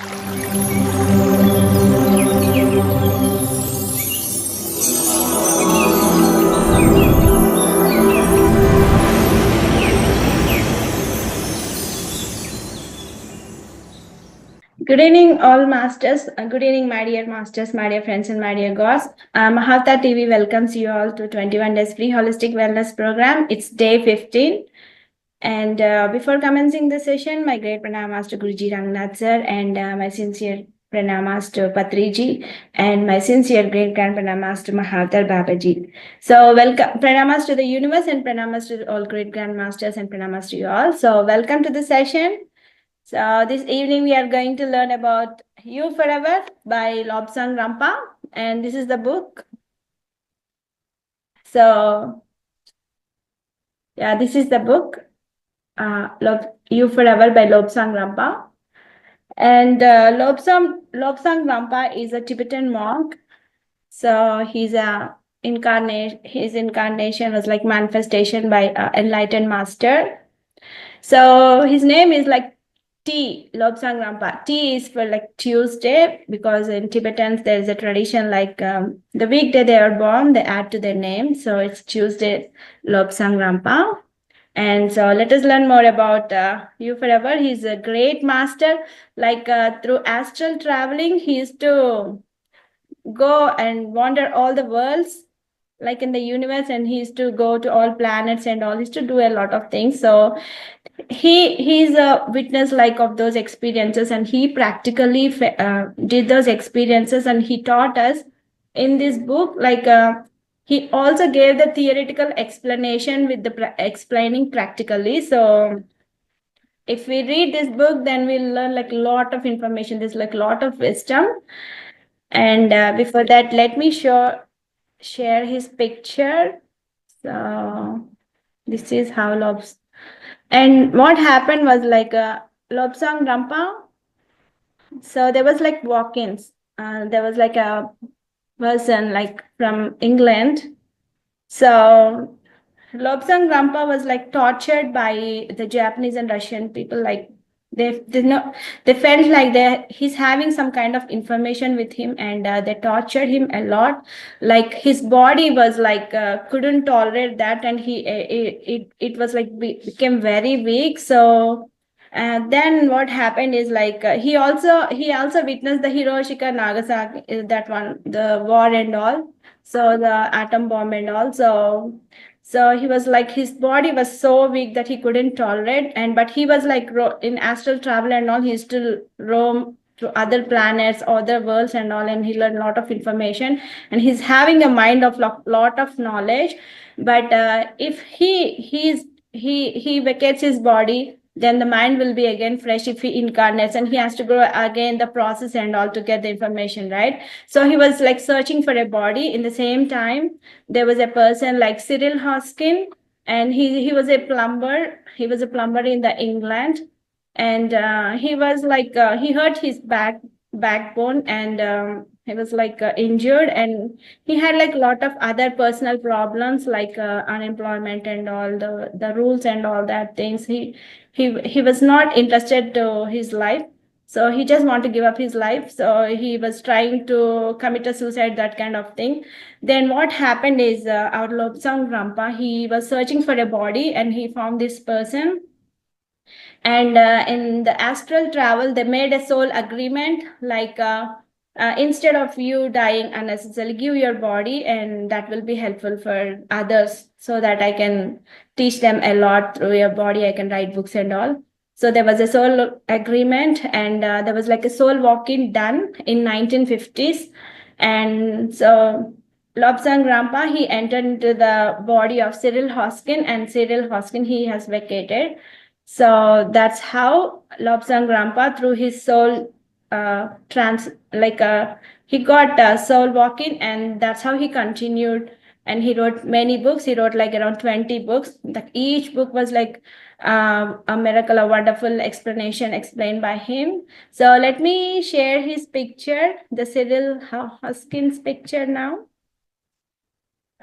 Good evening, all masters. Good evening, my dear masters, my dear friends, and my dear gods. Mahavatar TV welcomes you all to 21 Days Free Holistic Wellness Program. It's day 15. And before commencing the session, my great pranamas to Guruji Rangnath sir and my sincere pranamas to Patriji and my sincere great grand pranamas to Mahavatar Babaji. So welcome, pranamas to the universe and pranamas to all great grandmasters and pranamas to you all. So welcome to the session. So this evening we are going to learn about You Forever by Lobsang Rampa, and this is the book. So yeah, this is the book, You Forever by Lobsang Rampa. And Lobsang Rampa is a Tibetan monk. So his incarnation was like manifestation by enlightened master. So his name is like T.Lobsang Rampa. T is for like Tuesday, because in Tibetans there is a tradition like the weekday they are born, they add to their name. So it's Tuesday Lobsang Rampa. And so let us learn more about You Forever. He's a great master. Like through astral traveling, he used to go and wander all the worlds like in the universe, and he used to go to all planets and all. He used to do a lot of things. So he's a witness like of those experiences, and he practically did those experiences, and he taught us in this book. Like he also gave the theoretical explanation with the explaining practically. So if we read this book, then we'll learn like a lot of information. There's like a lot of wisdom. And before that, let me share his picture. So this is how Lobs. And what happened was like Lobsang Rampa. So there was like walk-ins. There was like a person like from England. So Lobsang Rampa was like tortured by the Japanese and Russian people. Like they felt like he's having some kind of information with him, and they tortured him a lot. Like his body was like couldn't tolerate that, and it was like became very weak. So then what happened is like he also witnessed the Hiroshima Nagasaki, that one, the war and all. So the atom bomb and all. So he was like, his body was so weak that he couldn't tolerate. And but he was like in astral travel and all, he used to roam to other planets, other worlds and all, and he learned a lot of information. And he's having a mind of lot of knowledge. But if he vacates his body, then the mind will be again fresh if he incarnates, and he has to go again the process and all to get the information, right? So he was like searching for a body. In the same time, there was a person like Cyril Hoskin, and he was a plumber. He was a plumber in the England, and he was like he hurt his backbone, and he was like injured, and he had like a lot of other personal problems like unemployment and all the rules and all that things. He was not interested to his life, so he just wanted to give up his life. So he was trying to commit a suicide, that kind of thing. Then what happened is our Lobsang Rampa, he was searching for a body, and he found this person. And in the astral travel, they made a soul agreement, like instead of you dying unnecessarily, give your body, and that will be helpful for others, so that I can teach them a lot through your body. I can write books and all. So there was a soul agreement, and there was like a soul walk-in done in 1950s. And so Lobsang Rampa, he entered into the body of Cyril Hoskin, and Cyril Hoskin, he has vacated. So that's how Lobsang Rampa, through his soul he got soul walking, and that's how he continued. And he wrote many books. He wrote like around 20 books. Like each book was like a miracle, a wonderful explanation explained by him. So let me share his picture, the Cyril Hoskin's picture now.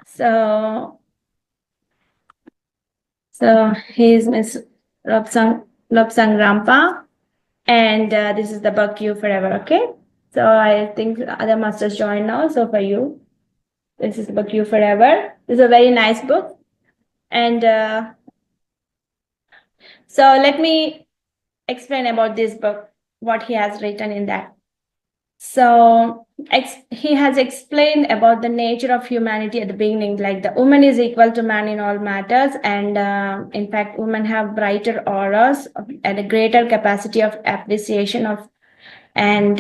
So he's Miss Lobsang Rampa. And this is the book You Forever. Okay, so I think other masters join now. So for you, this is the book You Forever. This is a very nice book. And so let me explain about this book, what he has written in that. So he has explained about the nature of humanity at the beginning, like the woman is equal to man in all matters, and in fact, women have brighter auras and a greater capacity of appreciation of, and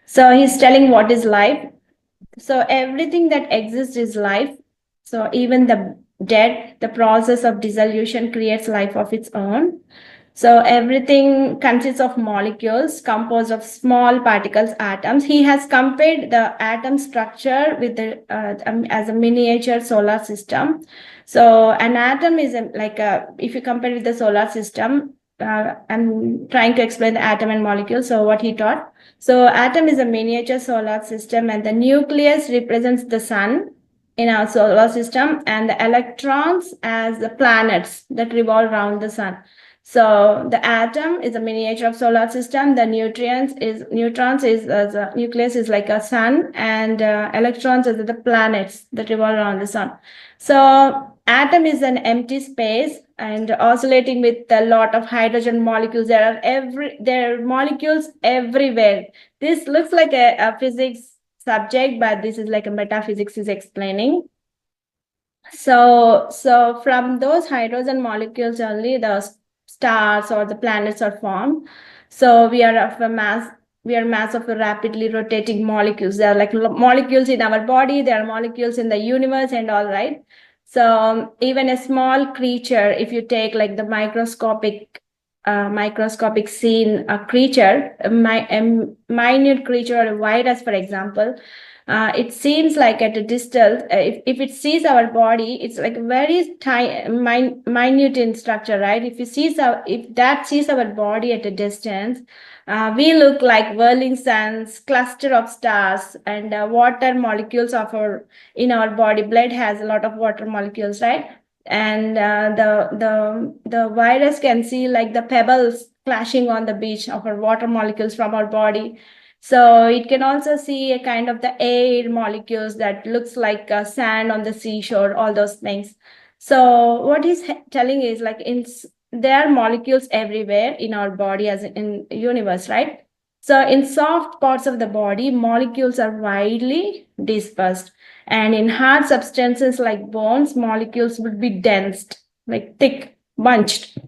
so he's telling what is life. So everything that exists is life. So even the dead, the process of dissolution creates life of its own. So everything consists of molecules composed of small particles, atoms. He has compared the atom structure with the as a miniature solar system. So an atom is like a, if you compare with the solar system, I'm trying to explain the atom and molecule. So what he taught. So atom is a miniature solar system, and the nucleus represents the sun in our solar system, and the electrons as the planets that revolve around the sun. So the atom is a miniature of solar system. The neutrons is the nucleus is like a sun, and electrons are the planets that revolve around the sun. So atom is an empty space and oscillating with a lot of hydrogen molecules. There are molecules everywhere. This looks like a physics subject, but this is like a metaphysics is explaining. So from those hydrogen molecules only the stars or the planets are formed. So we are mass of rapidly rotating molecules. There are like molecules in our body, there are molecules in the universe and all, right? So even a small creature, if you take like the microscopic scene, a creature, a minute creature or a virus, for example, it seems like at a distance, if it sees our body, it's like very tiny, minute in structure, right? If that sees our body at a distance, we look like whirling suns, cluster of stars, and water molecules in our body. Blood has a lot of water molecules, right? And the virus can see like the pebbles clashing on the beach of our water molecules from our body. So it can also see a kind of the air molecules that looks like sand on the seashore, all those things. So what he's telling is like there are molecules everywhere in our body as in universe, right? So in soft parts of the body, molecules are widely dispersed. And in hard substances like bones, molecules would be dense, like thick, bunched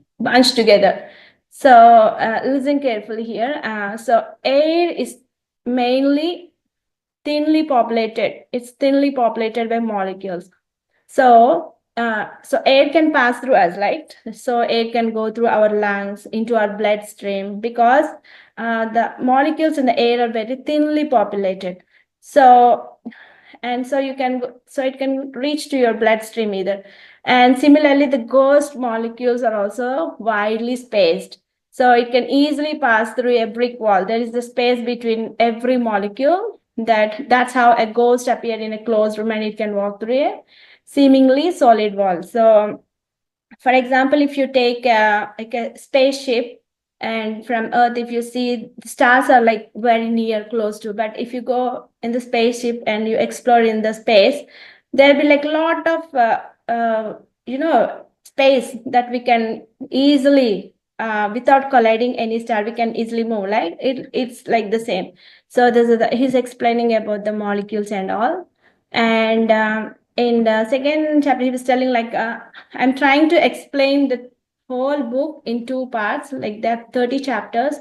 together. So listen carefully here. So air is mainly thinly populated. It's thinly populated by molecules. So air can pass through us, right? So air can go through our lungs into our bloodstream because the molecules in the air are very thinly populated. So it can reach to your bloodstream either. And similarly, the ghost molecules are also widely spaced. So it can easily pass through a brick wall. There is the space between every molecule. That's how a ghost appears in a closed room, and it can walk through a seemingly solid wall. So for example, if you take like a spaceship, and from Earth, if you see the stars are like very near, close to, but if you go in the spaceship and you explore in the space, there'll be like a lot of space that we can easily without colliding any star, we can easily move, like it's like the same. So he's explaining about the molecules and all. And in the second chapter, he was telling like I'm trying to explain the whole book in two parts, like there are 30 chapters,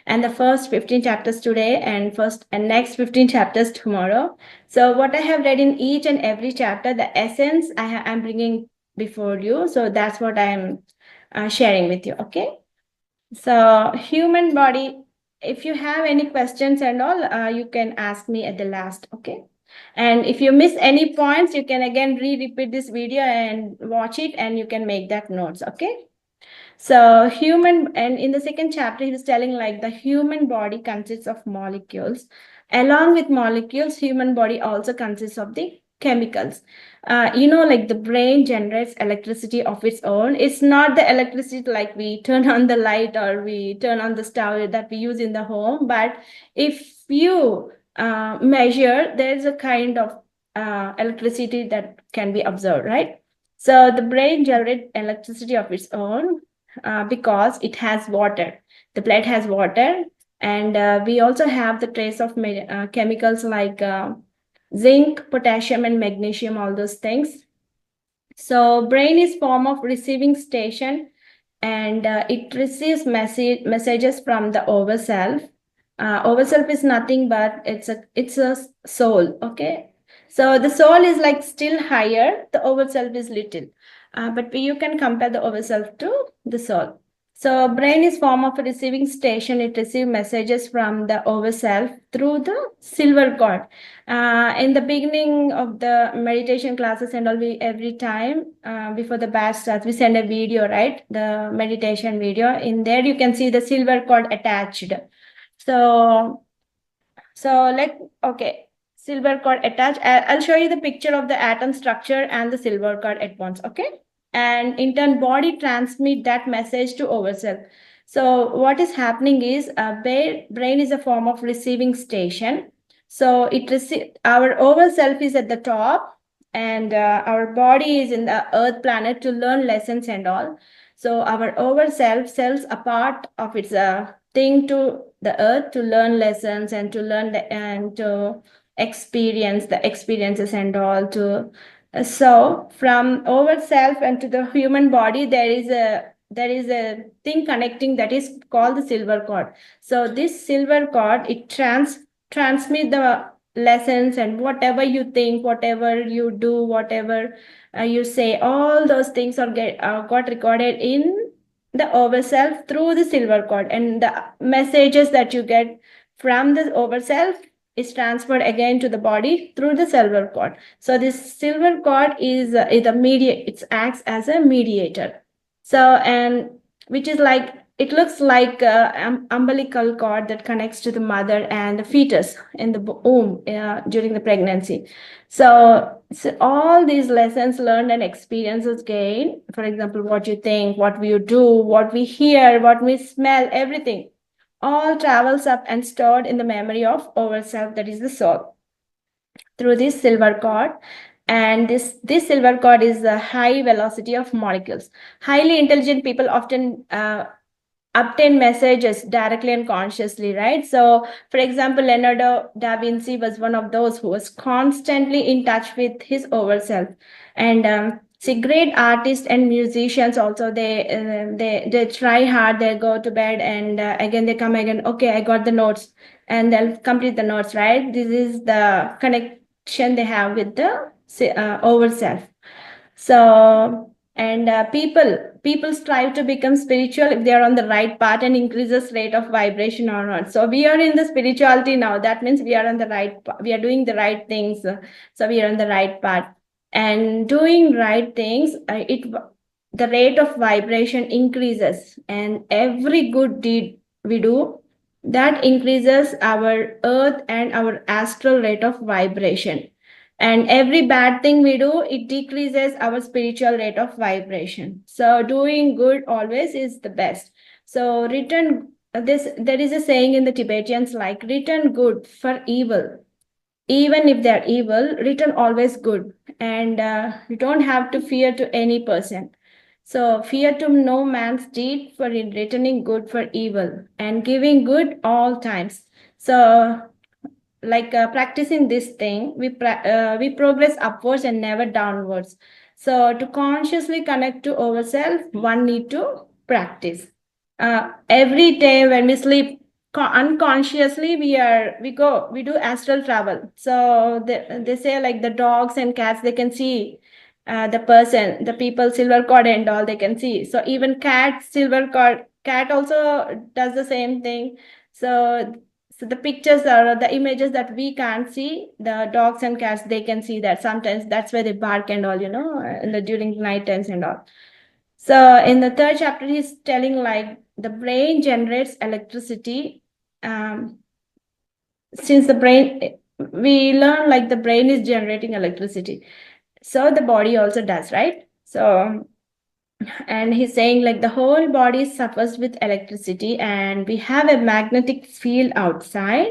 and the first 15 chapters today, and next 15 chapters tomorrow. So what I have read in each and every chapter, the essence I'm bringing before you. So that's what I'm sharing with you. Okay. So human body, if you have any questions and all, you can ask me at the last. Okay. And if you miss any points, you can again repeat this video and watch it, and you can make that notes. Okay. So and in the second chapter, he was telling like the human body consists of molecules. Along with molecules, human body also consists of the chemicals. Like the brain generates electricity of its own. It's not the electricity like we turn on the light or we turn on the stove that we use in the home, but if you measure, there's a kind of electricity that can be observed, right? So the brain generates electricity of its own because it has water. The blood has water, and we also have the trace of chemicals like zinc, potassium, and magnesium, all those things. So brain is form of receiving station, and it receives messages from the overself. Overself is nothing but it's a soul. Okay, so the soul is like still higher. The overself is little, but you can compare the overself to the soul. So brain is form of a receiving station. It receives messages from the overself through the silver cord. In the beginning of the meditation classes and all, we every time before the batch starts, we send a video, right? The meditation video. In there, you can see the silver cord attached. So okay, silver cord attached. I'll show you the picture of the atom structure and the silver cord at once. Okay, and in turn, body transmit that message to ourselves. So what is happening is brain is a form of receiving station. So it our overself is at the top, and our body is in the earth planet to learn lessons and all. So our overself sells a part of its thing to the earth to learn lessons and to learn and to experience the experiences and all. To so from overself and to the human body, there is a thing connecting that is called the silver cord. So this silver cord, it transmit the lessons, and whatever you think, whatever you do, whatever you say, all those things are got recorded in the overself through the silver cord, and the messages that you get from the overself is transferred again to the body through the silver cord. So this silver cord is a mediator. It acts as a mediator. So, and which is like, it looks like umbilical cord that connects to the mother and the fetus in the womb during the pregnancy. So all these lessons learned and experiences gained, for example, what you think, what you do, what we hear, what we smell, everything, all travels up and stored in the memory of ourself, that is the soul, through this silver cord. And this silver cord is the high velocity of molecules. Highly intelligent people often obtain messages directly and consciously, right? So, for example, Leonardo da Vinci was one of those who was constantly in touch with his overself. And see, great artists and musicians also, they try hard. They go to bed, and again they come again. Okay, I got the notes, and they'll complete the notes, right? This is the connection they have with the overself. So, and people strive to become spiritual if they are on the right path and increases rate of vibration or not. So we are in the spirituality now. That means we are on the right. We are doing the right things. So we are on the right path, and doing right things. The rate of vibration increases, and every good deed we do, that increases our earth and our astral rate of vibration. And every bad thing we do, it decreases our spiritual rate of vibration. So doing good always is the best. So return this, there is a saying in the Tibetans like, return good for evil. Even if they're evil, return always good. And you don't have to fear to any person. So fear to no man's deed for in returning good for evil and giving good all times. So like practicing this thing, we progress upwards and never downwards. So to consciously connect to ourselves, one need to practice. Every day when we sleep, unconsciously we do astral travel. So they say like the dogs and cats, they can see the people silver cord and all, they can see. So even cat also does the same thing. So the pictures or the images that we can't see, the dogs and cats, they can see that. Sometimes that's why they bark and all, during night times and all. So in the third chapter, he's telling like the brain generates electricity. Since the brain we learn like the brain is generating electricity. So the body also does, right? So, and he's saying like the whole body suffers with electricity, and we have a magnetic field outside.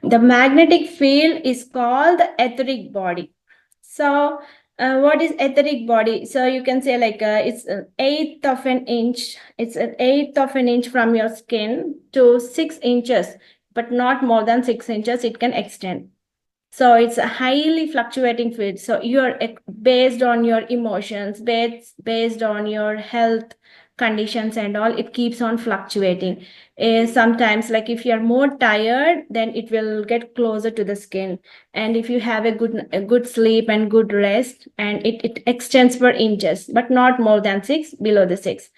The magnetic field is called the etheric body. So what is etheric body? So you can say like it's an eighth of an inch. It's an eighth of an inch from your skin to 6 inches, but not more than 6 inches. It can extend. So it's a highly fluctuating field. So you're based on your emotions, based on your health conditions and all, it keeps on fluctuating. Sometimes like if you're more tired, then it will get closer to the skin. And if you have a good sleep and good rest, and it extends for inches, but not more than 6, below the 6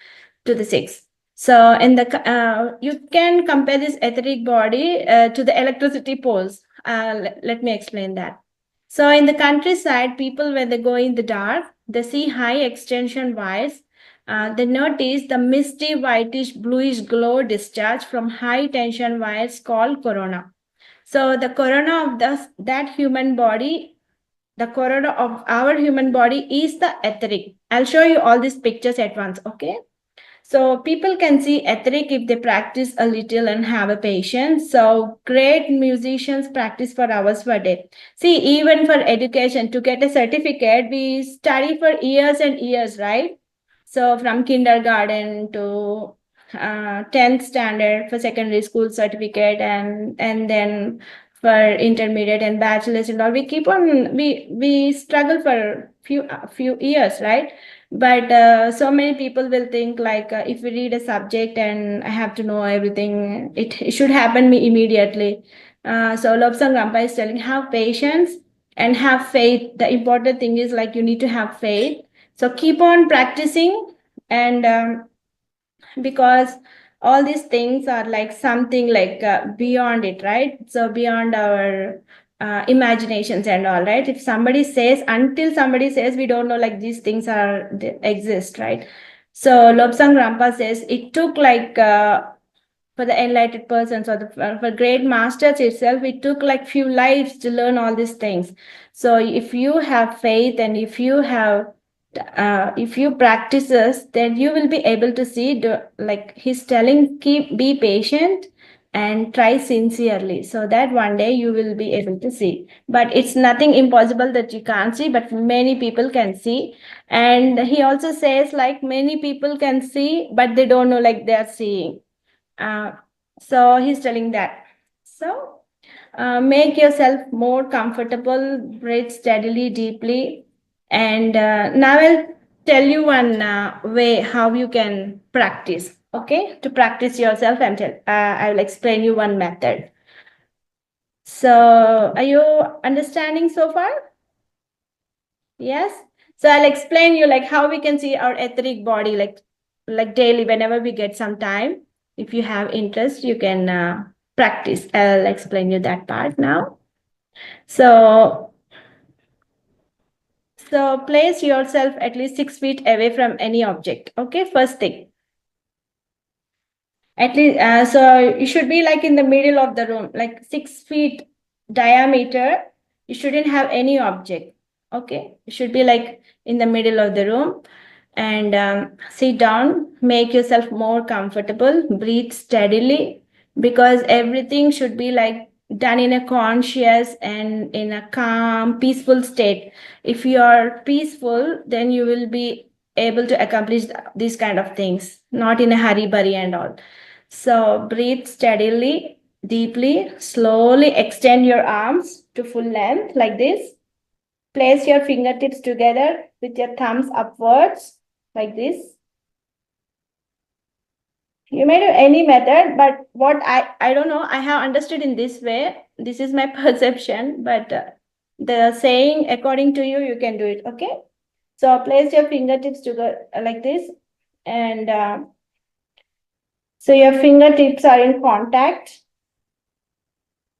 to the 6. So in the you can compare this etheric body to the electricity poles. Let me explain that. So in the countryside, people, when they go in the dark, they see high extension wires. They notice the misty whitish bluish glow discharge from high tension wires called corona. So the corona of that human body, the corona of our human body is the etheric. I'll show you all these pictures at once, okay? So people can see etheric if they practice a little and have a patience. So great musicians practice for hours per day. See, even for education, to get a certificate, we study for years and years, right? So from kindergarten to 10th standard for secondary school certificate, and then for intermediate and bachelor's and all, we keep on, we struggle for few years, right? But so many people will think like if we read a subject and I have to know everything, it should happen me immediately. So Lobsang Rampa is telling, have patience and have faith. The important thing is like you need to have faith. So keep on practicing, and because all these things are like something like beyond it, right? So beyond our imaginations and all, right? If somebody says, until somebody says, we don't know like these things are, they exist, right? So Lobsang Rampa says it took like for the enlightened persons, or for great masters itself, it took like few lives to learn all these things. So if you have faith, and if you practices, then you will be able to see like he's telling, be patient and try sincerely, so that one day you will be able to see. But it's nothing impossible that you can't see, but many people can see. And he also says like many people can see, but they don't know like they're seeing. uh, so he's telling that. So make yourself more comfortable, breathe steadily, deeply. And now I'll tell you one way how you can practice. Okay, to practice yourself, I will explain you one method. So are you understanding so far? Yes. So I'll explain you like how we can see our etheric body, like daily whenever we get some time. If you have interest, you can practice. I'll explain you that part now. So so place yourself at least 6 feet away from any object. Okay, first thing. At least so you should be like in the middle of the room, like 6 feet diameter. You shouldn't have any object. Okay, you should be like in the middle of the room, and sit down, make yourself more comfortable, breathe steadily, because everything should be like done in a conscious and in a calm, peaceful state. If you are peaceful, then you will be able to accomplish these kind of things, not in a hurry burry and all. So breathe steadily, deeply, slowly extend your arms to full length like this. Place your fingertips together with your thumbs upwards like this. You may do any method, but what I don't know, I have understood in this way. This is my perception, but the saying according to you, you can do it. Okay. So place your fingertips together like this, and so your fingertips are in contact.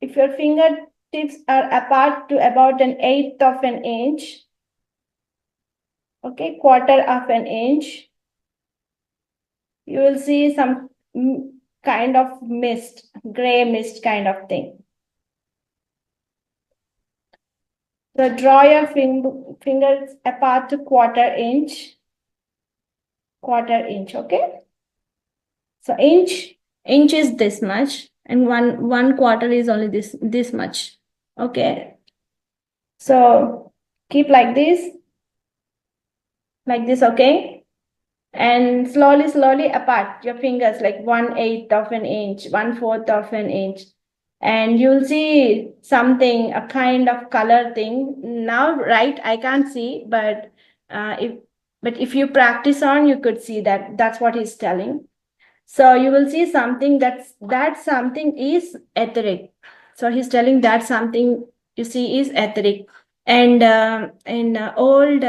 If your fingertips are apart to about an eighth of an inch, okay, quarter of an inch, you will see some kind of mist, gray mist kind of thing. So draw your fingers apart to quarter inch, okay? So inch is this much, and one quarter is only this much, okay? So keep like this, okay? And slowly apart your fingers, like 1/8 of an inch, 1/4 of an inch, and you'll see something, a kind of color thing. Now, right, I can't see, but if you practice on, you could see that. That's what he's telling. So you will see something that something is etheric. So he's telling that something you see is etheric. And in old,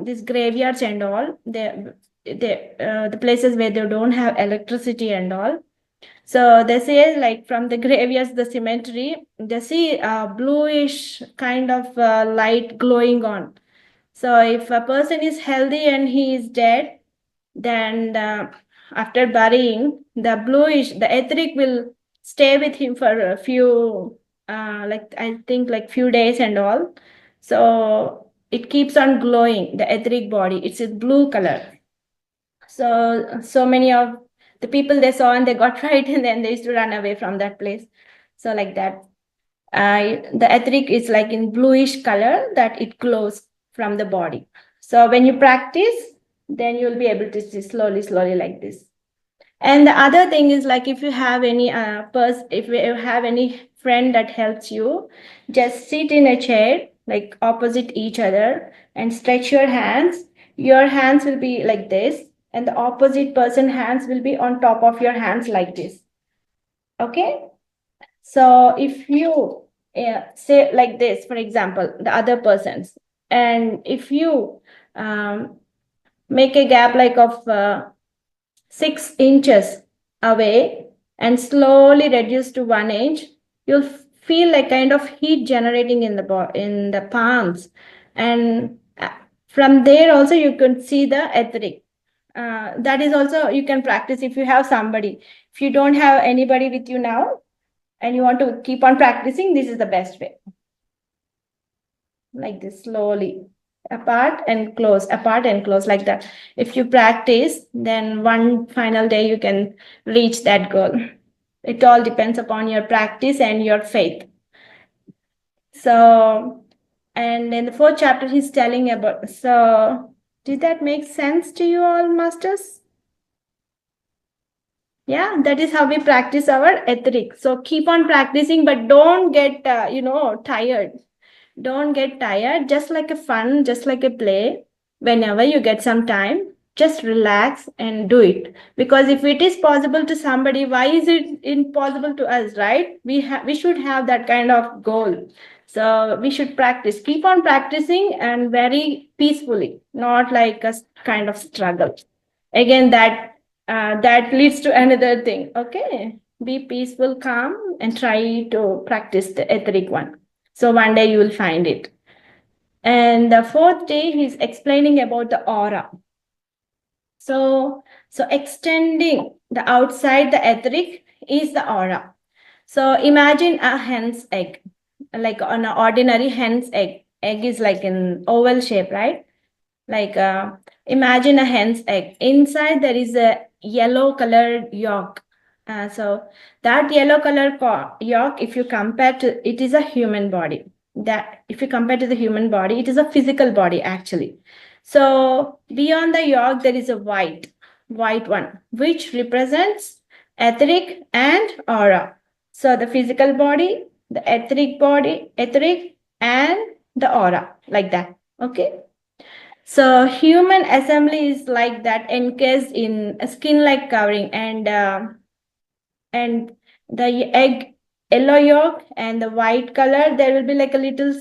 these graveyards and all, the places where they don't have electricity and all. So they say, like, from the graveyards, the cemetery, they see a bluish kind of light glowing on. So if a person is healthy and he is dead, then after burying, the etheric will stay with him for a few, like, I think, like, few days and all. So it keeps on glowing, the etheric body. It's a blue color. So many of the people they saw and they got frightened, and then they used to run away from that place. So like that. The etheric is like in bluish color that it glows from the body. So when you practice, then you'll be able to see slowly like this. And the other thing is, like, if you have any if you have any friend that helps you, just sit in a chair, like, opposite each other, and stretch your hands. Your hands will be like this, and the opposite person hands will be on top of your hands like this. Okay? So if you say like this, for example, the other person's, and if you make a gap like of 6 inches away and slowly reduce to 1 inch, you'll feel like kind of heat generating in the palms, and from there also you can see the etheric. That is also you can practice if you have somebody. If you don't have anybody with you now, and you want to keep on practicing, this is the best way. Like this, slowly apart and close, like that. If you practice, then one final day you can reach that goal. It all depends upon your practice and your faith. So, and in the 4th chapter, he's telling about. So, did that make sense to you all, masters? Yeah, that is how we practice our etheric. So keep on practicing, but don't get tired. Don't get tired. Just like a fun, just like a play. Whenever you get some time, just relax and do it. Because if it is possible to somebody, why is it impossible to us, right? We should have that kind of goal. So we should practice. Keep on practicing, and very peacefully, not like a kind of struggle. Again, that leads to another thing. Okay, be peaceful, calm, and try to practice the etheric one. So one day you will find it. And the 4th day, he's explaining about the aura. So extending the outside the etheric is the aura. So imagine a hen's egg, like on an ordinary hen's egg. Egg is like an oval shape, right? Like imagine a hen's egg. Inside there is a yellow colored yolk. So that yellow colored yolk, if you compare to, it is a human body. That if you compare to the human body, it is a physical body actually. So beyond the yolk, there is a white one, which represents etheric and aura. So the physical body, the etheric, and the aura, like that. Okay. So human assembly is like that, encased in a skin-like covering, and the egg yellow yolk and the white color, there will be like a little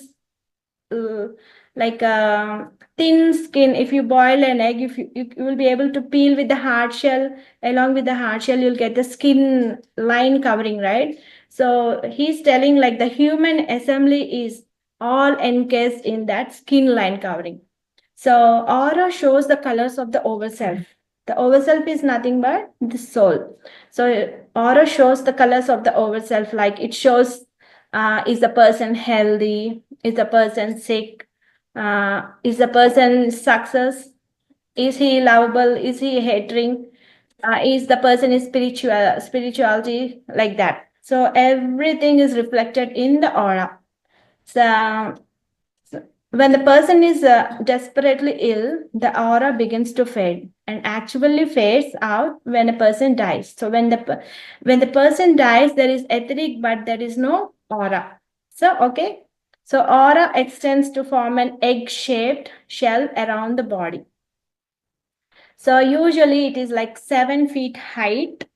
like a thin skin. If you boil an egg, if you will be able to peel with the hard shell. Along with the hard shell, you'll get the skin line covering, right? So he's telling, like, the human assembly is all encased in that skin line covering. So aura shows the colors of the overself. The overself is nothing but the soul. So aura shows the colors of the overself, like it shows Is the person healthy? Is the person sick? Is the person success? Is he lovable? Is he hating? Is the person is spirituality, like that? So everything is reflected in the aura. So when the person is desperately ill, the aura begins to fade and actually fades out when a person dies. So when the person dies, there is etheric, but there is no aura. So okay, so aura extends to form an egg-shaped shell around the body. So usually it is like 7 feet height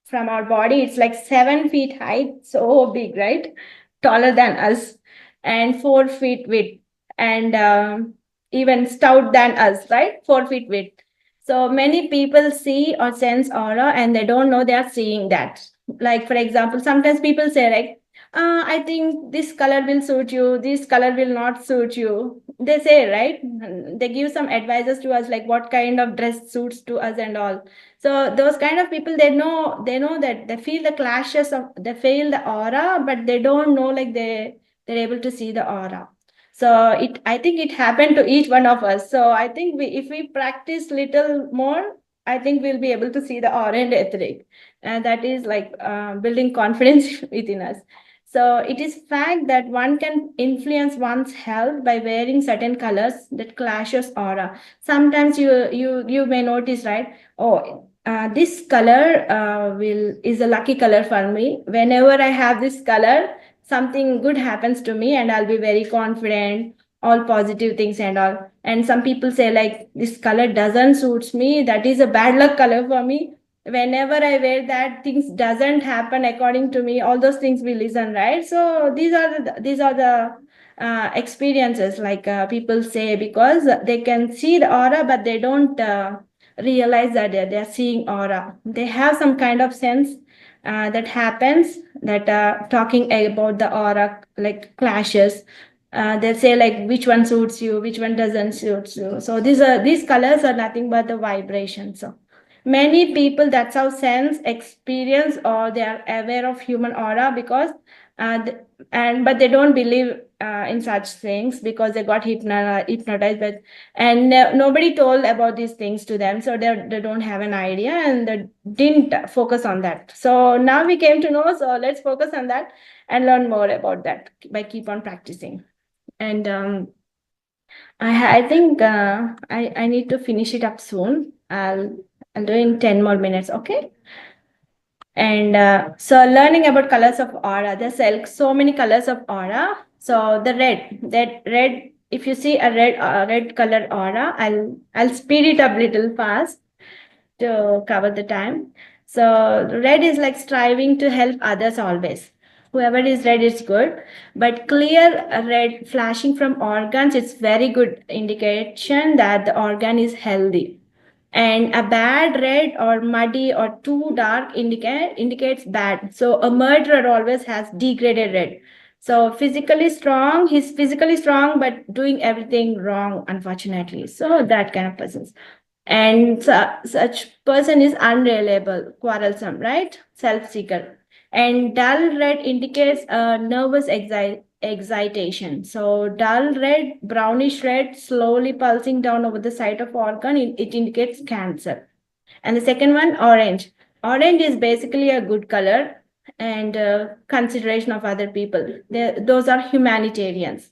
from our body. It's like 7 feet height, so big, right? Taller than us, and 4 feet width, and even stout than us, right? 4 feet width. So many people see or sense aura and they don't know they are seeing that. Like, for example, sometimes people say, like, I think this color will suit you, this color will not suit you. They say, right? They give some advices to us, like what kind of dress suits to us and all. So those kind of people, they know that they feel the clashes of, they feel the aura, but they don't know, like they're able to see the aura. So I think it happened to each one of us. So I think if we practice little more, I think we'll be able to see the aura and etheric, and that is like building confidence within us. So it is fact that one can influence one's health by wearing certain colors that clashes aura. Sometimes you may notice, right? Oh, this color is a lucky color for me. Whenever I have this color, something good happens to me, and I'll be very confident, all positive things and all. And some people say, like, this color doesn't suits me. That is a bad luck color for me. Whenever I wear that, things doesn't happen according to me. All those things we listen, right? So these are the experiences, like people say, because they can see the aura, but they don't realize that they're seeing aura. They have some kind of sense that happens, that talking about the aura, like clashes. They say, like, which one suits you, which one doesn't suit you. So these colors are nothing but the vibration. So many people, that's how sense experience, or they are aware of human aura, because but they don't believe in such things, because they got hypnotized. But and nobody told about these things to them, so they don't have an idea, and they didn't focus on that. So now we came to know, so let's focus on that and learn more about that by keep on practicing. And I think I need to finish it up soon. I'll do in 10 more minutes, okay? And so learning about colors of aura, there's like so many colors of aura. So the red, if you see a red color aura, I'll speed it up little fast to cover the time. So red is like striving to help others always. Whoever is red is good, but clear red flashing from organs, it's very good indication that the organ is healthy. And a bad red or muddy or too dark indicates bad. So a murderer always has degraded red. So he's physically strong, but doing everything wrong, unfortunately. So that kind of persons. And such person is unreliable, quarrelsome, right? Self-seeker. And dull red indicates nervous excitation. So dull red, brownish red, slowly pulsing down over the site of organ, it indicates cancer. And the second one, orange. Orange is basically a good color and consideration of other people. Those are humanitarians.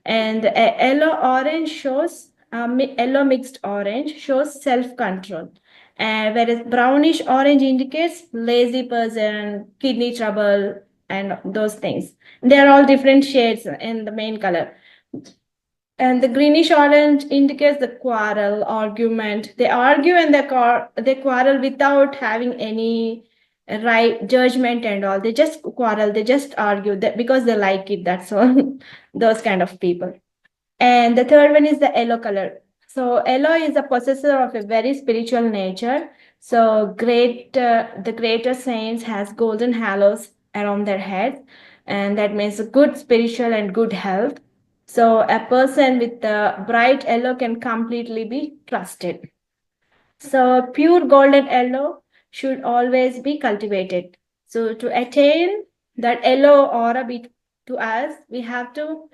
And yellow orange shows yellow mixed orange shows self-control, whereas brownish orange indicates lazy person, kidney trouble, and those things. They are all different shades in the main color. And the greenish orange indicates the quarrel, argument. They argue and they quarrel without having any right judgment and all. They just quarrel, they just argue that because they like it. That's all. Those kind of people. And the third one is the yellow color. So yellow is a possessor of a very spiritual nature. So the greater saints has golden halos around their heads, and that means good spiritual and good health. So a person with the bright yellow can completely be trusted. So pure golden yellow should always be cultivated. So to attain that yellow aura be to us, we have to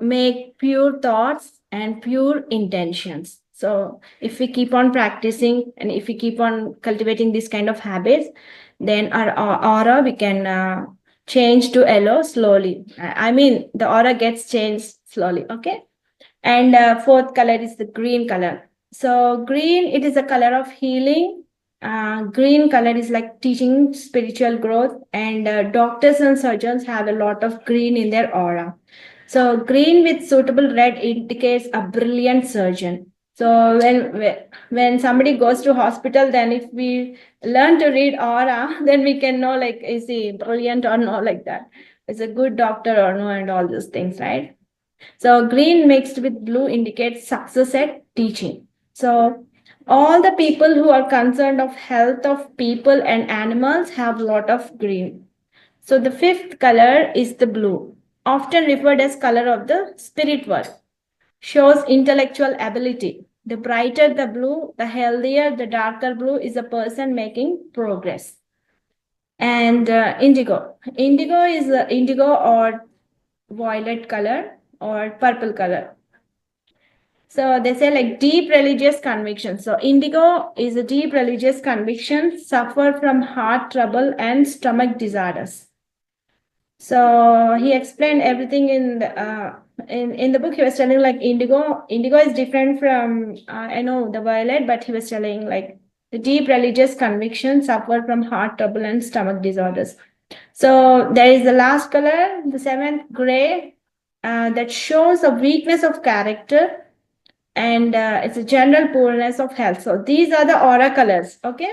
make pure thoughts and pure intentions. So if we keep on practicing and if we keep on cultivating this kind of habits, then our aura we can change to yellow slowly. I mean, the aura gets changed slowly. Okay. And fourth color is the green color. So green, it is a color of healing. Green color is like teaching spiritual growth, and doctors and surgeons have a lot of green in their aura. So green with suitable red indicates a brilliant surgeon. So when somebody goes to hospital, then if we learn to read aura, then we can know like is he brilliant or no, like that. Is a good doctor or no, and all those things, right? So green mixed with blue indicates success at teaching. So all the people who are concerned of health of people and animals have a lot of green. So the fifth color is the blue, often referred as color of the spirit world, shows intellectual ability. The brighter the blue, the healthier. The darker blue is a person making progress. And indigo. Indigo is indigo or violet color or purple color. So they say like deep religious conviction. So indigo is a deep religious conviction, suffer from heart trouble and stomach disorders. So he explained everything in the book. He was telling like indigo is different from I know the violet, but he was telling like the deep religious conviction, suffer from heart trouble and stomach disorders. So there is the last color, the seventh, gray, that shows a weakness of character, and it's a general poorness of health. So these are the aura colors. Okay.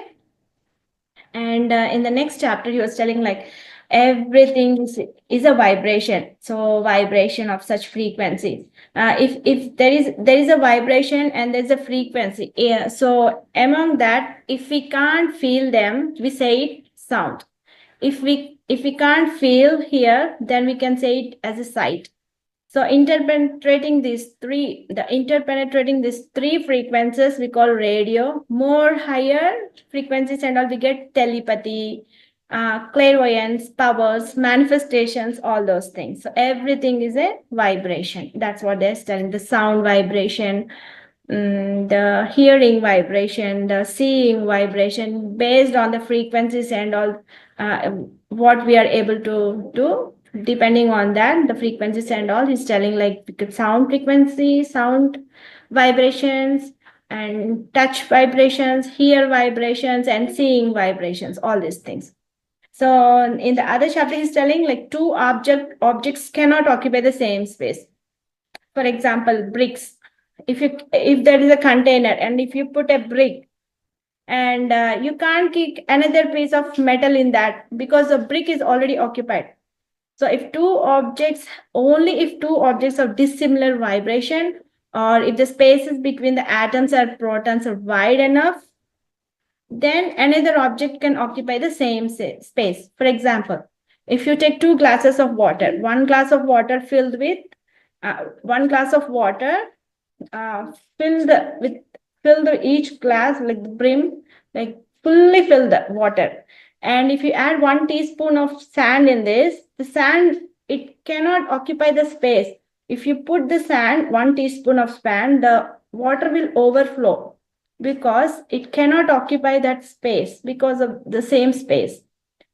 And in the next chapter, he was telling like everything is a vibration. So vibration of such frequencies. If there is a vibration and there's a frequency. Yeah, so among that, if we can't feel them, we say it sound. If we can't feel here, then we can say it as a sight. So interpenetrating these three frequencies we call radio. More higher frequencies and all, we get telepathy, clairvoyance, powers, manifestations, all those things. So everything is a vibration. That's what they're telling. The sound vibration, the hearing vibration, the seeing vibration, based on the frequencies and all, what we are able to do. Depending on that, the frequencies and all, he's telling like sound frequency, sound vibrations, and touch vibrations, hear vibrations, and seeing vibrations, all these things. So in the other chapter, he's telling like two objects cannot occupy the same space. For example, bricks. If there is a container and if you put a brick, and you can't kick another piece of metal in that because the brick is already occupied. So if two objects of dissimilar vibration, or if the spaces between the atoms or protons are wide enough, then another object can occupy the same space. For example, if you take two glasses of water, one glass of water filled with filled each glass, like the brim, like fully fill the water. And if you add 1 teaspoon of sand in this, the sand, it cannot occupy the space. If you put the sand, 1 teaspoon of sand, the water will overflow because it cannot occupy that space because of the same space.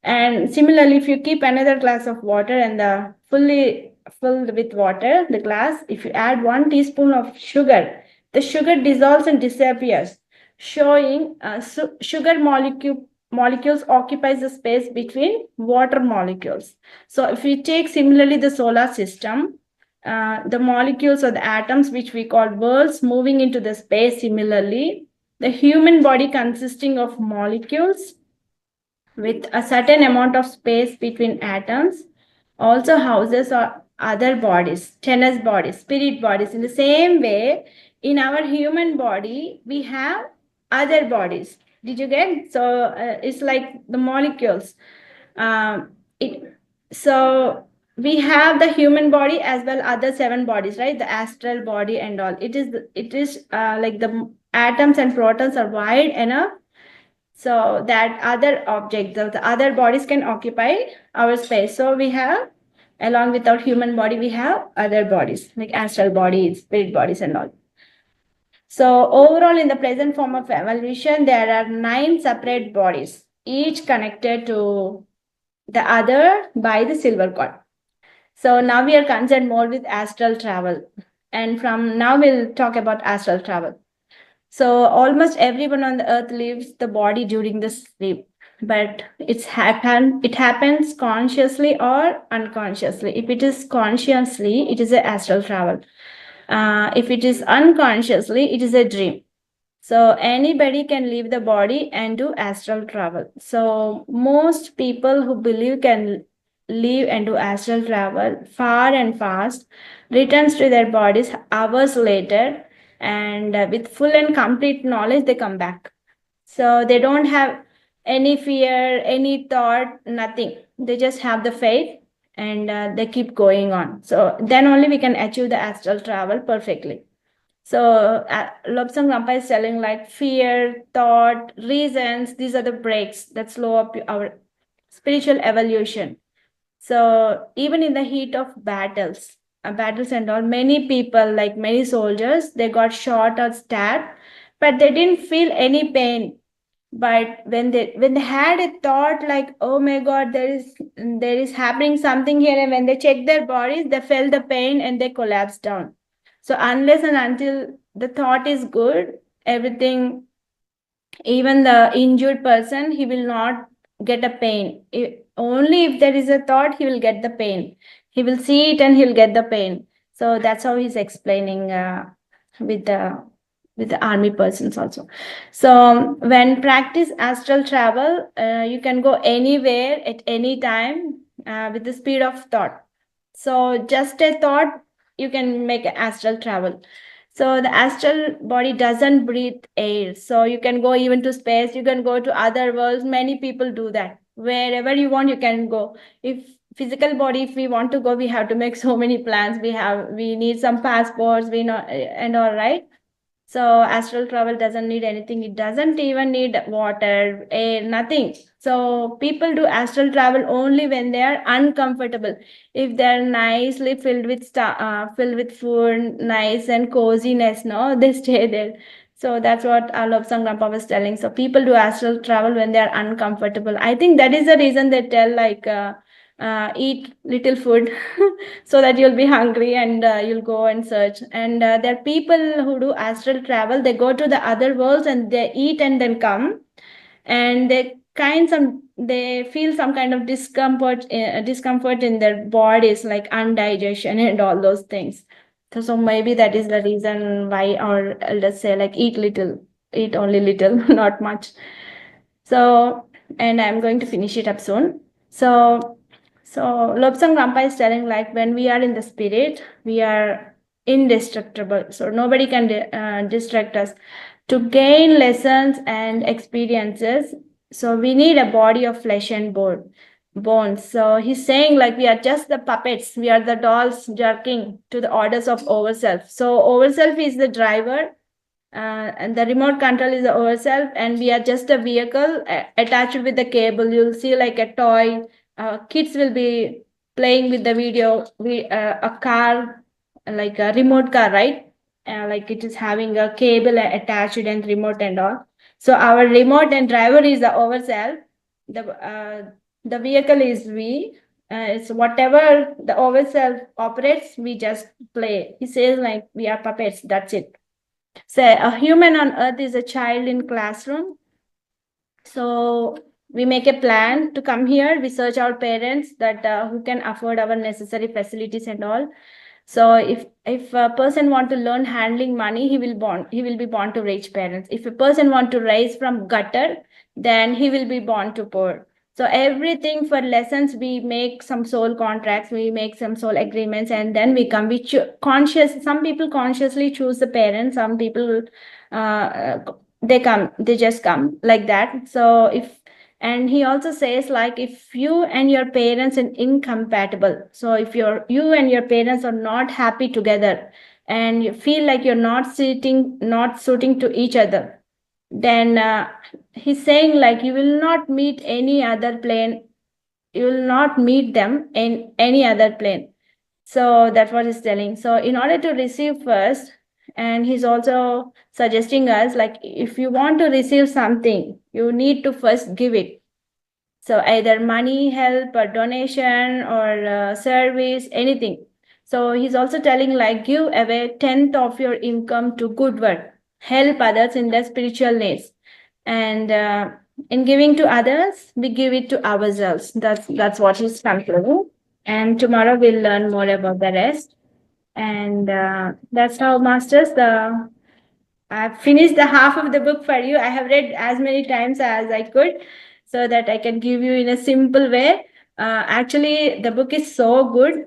And similarly, if you keep another glass of water and the fully filled with water, the glass, if you add 1 teaspoon of sugar, the sugar dissolves and disappears, showing sugar molecules occupies the space between water molecules. So if we take similarly the solar system, the molecules or the atoms, which we call worlds, moving into the space. Similarly, the human body consisting of molecules with a certain amount of space between atoms also houses other bodies, tennis bodies, spirit bodies. In the same way, in our human body, we have other bodies. Did you get? So it's like the molecules. So we have the human body as well other 7 bodies, right? The astral body and all. It is like the atoms and protons are wide enough. So that other objects, the other bodies can occupy our space. So we have, along with our human body, we have other bodies like astral bodies, spirit bodies, and all. So overall, in the present form of evolution, there are 9 separate bodies, each connected to the other by the silver cord. So now we are concerned more with astral travel. And from now we'll talk about astral travel. So almost everyone on the earth leaves the body during the sleep, but it happens consciously or unconsciously. If it is consciously, it is a astral travel. If it is unconsciously, it is a dream. So anybody can leave the body and do astral travel. So most people who believe can leave and do astral travel far and fast, returns to their bodies hours later, and with full and complete knowledge, they come back. So they don't have any fear, any thought, nothing. They just have the faith, and they keep going on. So then only we can achieve the astral travel perfectly. So Lobsang Rampa is telling like fear, thought, reasons, these are the breaks that slow up our spiritual evolution. So even in the heat of battles and all, many people, like many soldiers, they got shot or stabbed, but they didn't feel any pain. But when they had a thought like, oh my God, there is happening something here, and when they checked their bodies, they felt the pain and they collapsed down. So unless and until the thought is good, everything, even the injured person, he will not get a pain. Only if there is a thought, he will get the pain. He will see it and he'll get the pain. So that's how he's explaining with the army persons also. So when practice astral travel, you can go anywhere at any time with the speed of thought. So just a thought, you can make astral travel. So the astral body doesn't breathe air. So you can go even to space, you can go to other worlds. Many people do that. Wherever you want, you can go. If physical body, if we want to go, we have to make so many plans. We need some passports, we know, and all, right? So astral travel doesn't need anything. It doesn't even need water, air, nothing. So people do astral travel only when they are uncomfortable. If they're nicely filled with food, nice and coziness, no, they stay there. So that's what Lobsang Rampa was telling. So people do astral travel when they are uncomfortable. I think that is the reason they tell like eat little food so that you'll be hungry and you'll go and search. And there are people who do astral travel. They go to the other worlds and they eat and then come, and they feel some kind of discomfort in their bodies, like indigestion and all those things. So maybe that is the reason why our elders say like eat only little, not much. So, and I'm going to finish it up soon. So Lobsang Rampa is telling like when we are in the spirit, we are indestructible. So nobody can distract us. To gain lessons and experiences, so we need a body of flesh and bones. So he's saying like we are just the puppets. We are the dolls jerking to the orders of ourself. So ourself is the driver, and the remote control is ourselves, and we are just a vehicle attached with the cable. You'll see like a toy. Kids will be playing with the video. A car, like a remote car, right? Like it is having a cable attached and remote and all. So our remote and driver is the ourself. The vehicle is we. It's whatever the ourself operates, we just play. He says like we are puppets. That's it. So a human on earth is a child in classroom. So we make a plan to come here. We search our parents that who can afford our necessary facilities and all. So if a person want to learn handling money, he will be born to rich parents. If a person want to rise from gutter, then he will be born to poor. So everything for lessons, we make some soul contracts, we make some soul agreements, and then we come. Some people consciously choose the parents. Some people they just come like that. So and he also says like if you and your parents are incompatible, so if you and your parents are not happy together and you feel like you're not suiting to each other, then he's saying like you will not meet any other plane, you will not meet them in any other plane. So that's what he's telling. So in order to receive first, and he's also suggesting us like if you want to receive something, you need to first give it. So either money, help, or donation, or service, anything. So he's also telling like give away 10th of your income to good work, help others in their spiritual needs, and in giving to others, we give it to ourselves. That's what he's concluding. And tomorrow we'll learn more about the rest. And that's how, masters. I've finished the half of the book for you. I have read as many times as I could, so that I can give you in a simple way. Actually, the book is so good.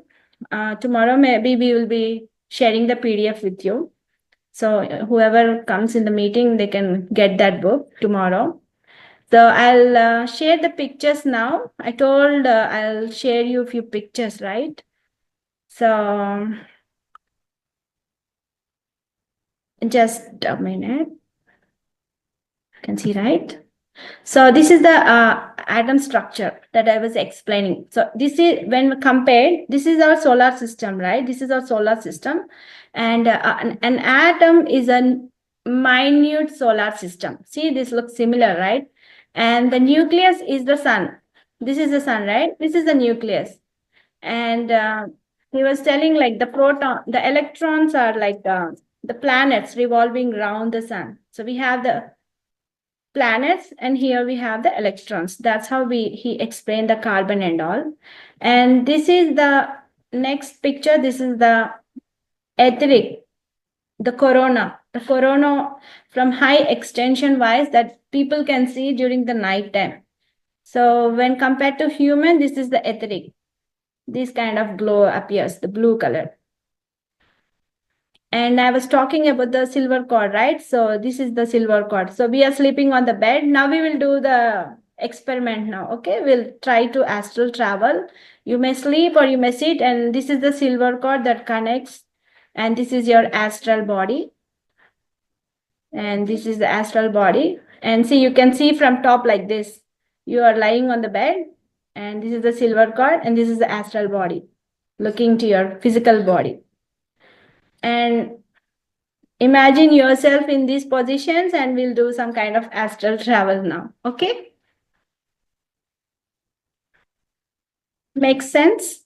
Tomorrow maybe we will be sharing the PDF with you. So whoever comes in the meeting, they can get that book tomorrow. So I'll share the pictures now. I told I'll share you a few pictures, right? So just a minute. You can see, right? So this is the atom structure that I was explaining. So this is when compared, this is our solar system, right? This is our solar system. And an atom is a minute solar system. See, this looks similar, right? And the nucleus is the sun. This is the sun, right? This is the nucleus. And he was telling like the electrons are like the planets revolving around the sun. So we have the planets, and here we have the electrons. That's how he explained the carbon and all. And this is the next picture. This is the etheric, the corona from high extension wise that people can see during the night time. So when compared to human, this is the etheric. This kind of glow appears, the blue color. And I was talking about the silver cord, right? So this is the silver cord. So we are sleeping on the bed. Now we will do the experiment now. Okay, we'll try to astral travel. You may sleep or you may sit, and this is the silver cord that connects, and this is your astral body. And this is the astral body. And see, you can see from top like this. You are lying on the bed, and this is the silver cord, and this is the astral body, looking to your physical body. And imagine yourself in these positions, and we'll do some kind of astral travel now. Okay? Makes sense?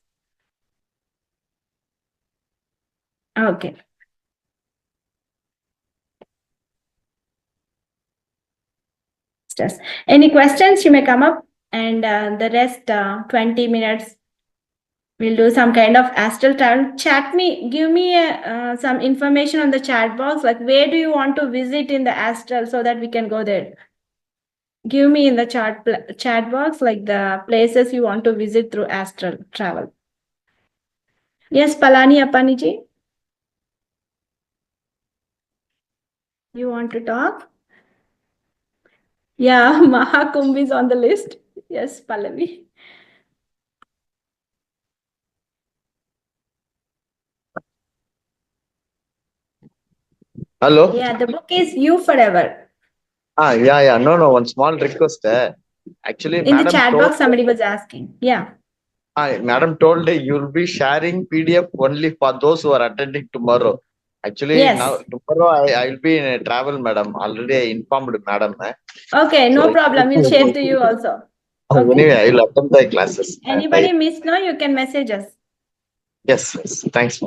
Okay. Just any questions, you may come up, and the rest 20 minutes we'll do some kind of astral travel. Chat me, give me some information on the chat box, like where do you want to visit in the astral so that we can go there. Give me in the chat box like the places you want to visit through astral travel. Yes, Palani Appaniji, you want to talk? Yeah, Mahakumbh is on the list. Yes, Pallavi. Hello? Yeah, the book is You Forever. Yeah. No. One small request. Actually, In the Madam chat told, box, somebody was asking. Yeah. Madam told you'll be sharing PDF only for those who are attending tomorrow. Actually, now Yes. tomorrow I'll be in a travel, Madam. Already I informed Madam. Okay, no So problem. We'll share to you also. Okay. anyway, I'll attend the classes. Anybody miss now, you can message us. Yes. Thanks.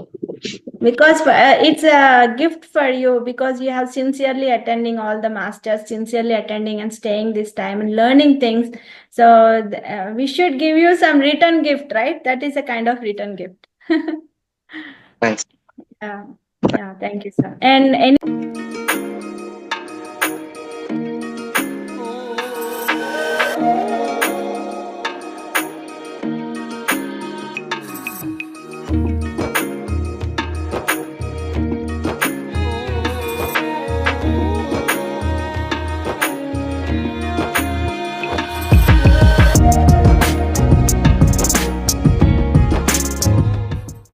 Because it's a gift for you, because you have sincerely attending all the masters, sincerely attending and staying this time and learning things. So we should give you some return gift, right? That is a kind of return gift. Thanks. Yeah, thank you, sir. And any